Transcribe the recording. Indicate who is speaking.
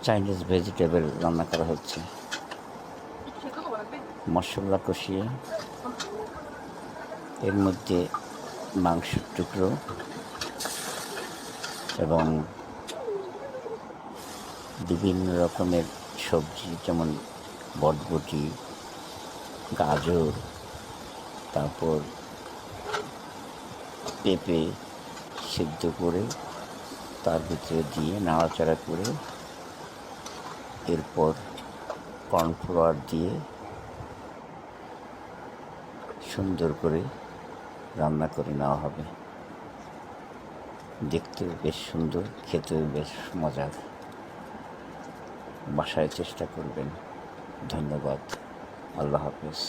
Speaker 1: Chinese vegetable রান্না করা হচ্ছে। মশলা কষিয়ে এর মধ্যে মাংসের টুকরো এবং বিভিন্ন রকমের সবজি যেমন বটবটি, গাজর, তারপর পেঁপে সিদ্ধ করে তার ভিতরে দিয়ে নাড়াচাড়া করে এরপর কর্নফ্লাওয়ার দিয়ে সুন্দর করে রান্না করে নেওয়া হবে। দেখতেও বেশ সুন্দর, খেতেও বেশ মজার। বাসায় চেষ্টা করবেন। ধন্যবাদ। আল্লাহ হাফেজ।